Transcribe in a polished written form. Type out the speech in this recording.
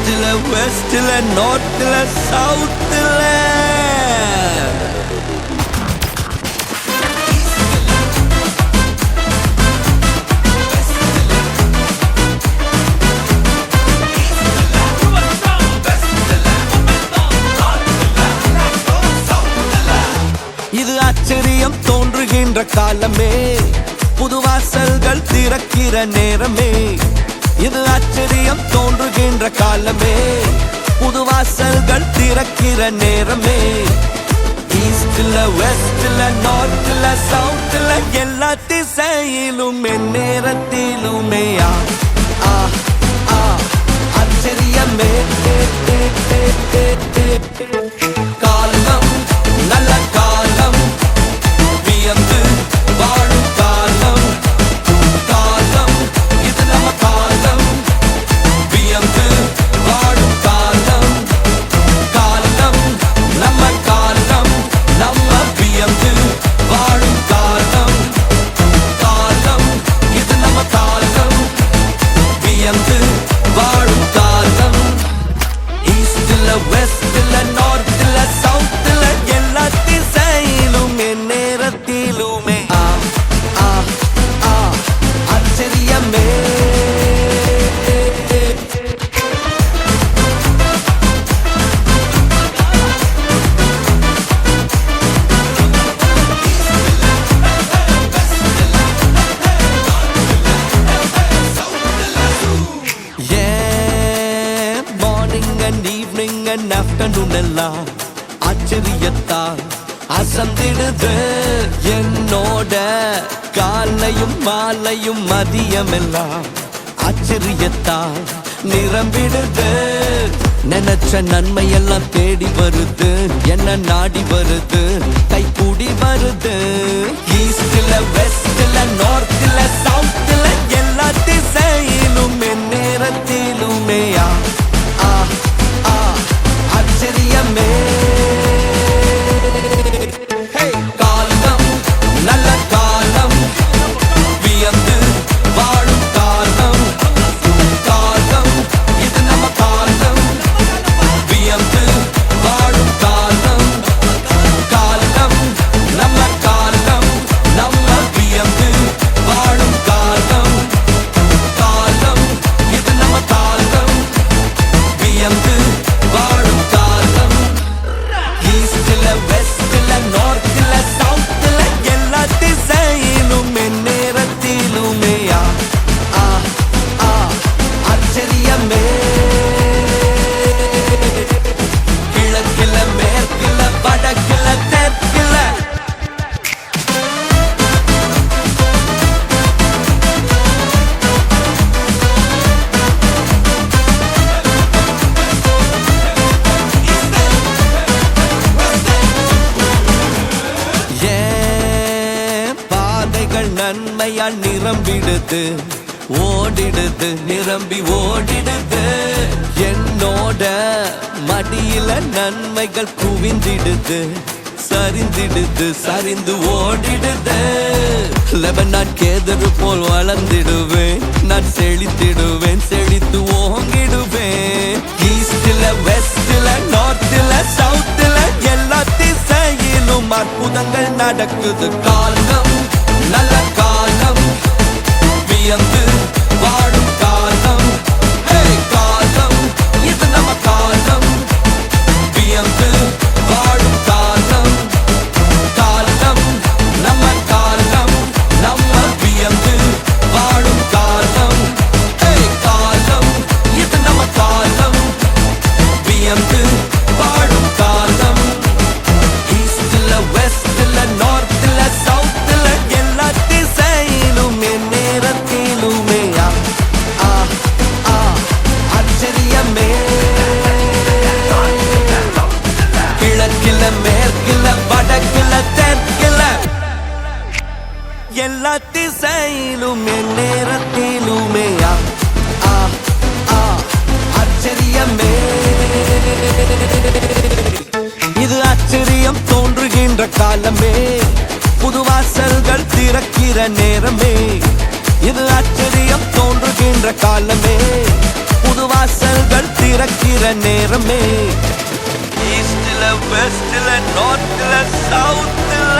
ஈஸ்ட்ல வெஸ்ட்ல நார்த்ல சவுத்ல இது ஆச்சரியம் தோன்றுகின்ற காலமே, புது வாசல்கள் திறக்கிற நேரமே. இது ஆச்சரியம் தோன்றுகின்ற காலமே, புது வாசல்கள் திறக்கிற நேரமே. ஈஸ்ட்ல வெஸ்ட்ல நார்த்ல சவுத்ல எல்லா திசையிலும் நேரத்திலுமே ஆச்சரியமே. காலம் நல்ல காலம், வியந்து வாழும் காலம். காலம் இது நம்ம காலம், வியந்து வாழும் காலம். காலம் நம்ம காலம், நம்ம வியந்து வாழும் காலம். காலம் இது நம்ம காலம், வியந்து வாழும் காலம். ஈஸ்ட்ல வெஸ்ட்ல நார்த்ல சவுத்ல எல்லா திசையிலும் நேரத்திலுமே ஆச்சரியமே. Morning and evening and afternoon எல்லாம் ஆச்சரியத்தால் அசந்திடுது என்னோட. காலையும் மாலையும் மதியம் எல்லாம் ஆச்சரியத்தால் நிரம்பிடுது. நினைச்ச நன்மை எல்லாம் தேடி வருது, என்ன நாடி வருது, கைகூடி வருது. ஈஸ்ட்ல வெஸ்ட்ல நார்த்ல சவுத்ல எல்லா திசையிலும் நேரத்திலுமே ஆச்சரியமே. காலம் நல்ல காலம், வியந்து வாழும் காலம். காலம் இது நம்ம காலம், வியந்து வாழும் காலம். காலம் நம்ம காலம், நம்ம வியந்து வாழும் காலம். காலம் இது நம்ம காலம், வியந்து வாழும் காலம். ஈஸ்ட்ல வெஸ்ட்ல நார்த்ல சவுத்ல எல்லா திசையிலும் நேரத்திலுமே ஆச்சரியமே. கிழக்குல மேற்குல வடக்குல தெற்குல பாதைகள் நன்மையால் நிரம்பிடுது, ஓடிடுது, நிரம்பி ஓடிடுது. என்னோட மடியில நன்மைகள் குவிந்திடுது, சரிந்திடுது, சரிந்து ஓடிடுது. லெபனான் கேதரு போல் வளர்ந்திடுவேன், நான் செழித்திடுவேன், செழித்து ஓங்கிடுவேன். ஈஸ்ட்ல வெஸ்ட்ல நார்த்ல சவுத்ல எல்லா திசையிலும் அற்புதங்கள் நடக்குது. காலம் நல்ல காலம், வியந்து வாழும் காலம். காலம் இது நம்ம காலம், வியந்து வாழும் காலம். காலம் நம்ம காலம், நம்ம வியந்து வாழும் காலம். காலம் இது நம்ம காலம், வியந்து வாழும் காலம். ஈஸ்ட்ல வெஸ்ட்ல நார்த்ல சவுத்ல எல்லா திசையிலும் நேரத்திலுமே ஆச்சரியமே. கிழக்குல மேற்குல வடக்குல தெற்குல எல்லா திசையிலும் நேரத்திலுமே ஆச்சரியமே. இது ஆச்சரியம் தோன்றுகின்ற காலமே, புது வாசல்கள் திறக்கிற நேரமே. இது ஆச்சரியம் தோன்றுகின்ற காலமே, புது வாசல்கள் திறக்கிற நேரமே ஈஸ்ட்ல வெஸ்ட்ல நார்த்ல சவுத்ல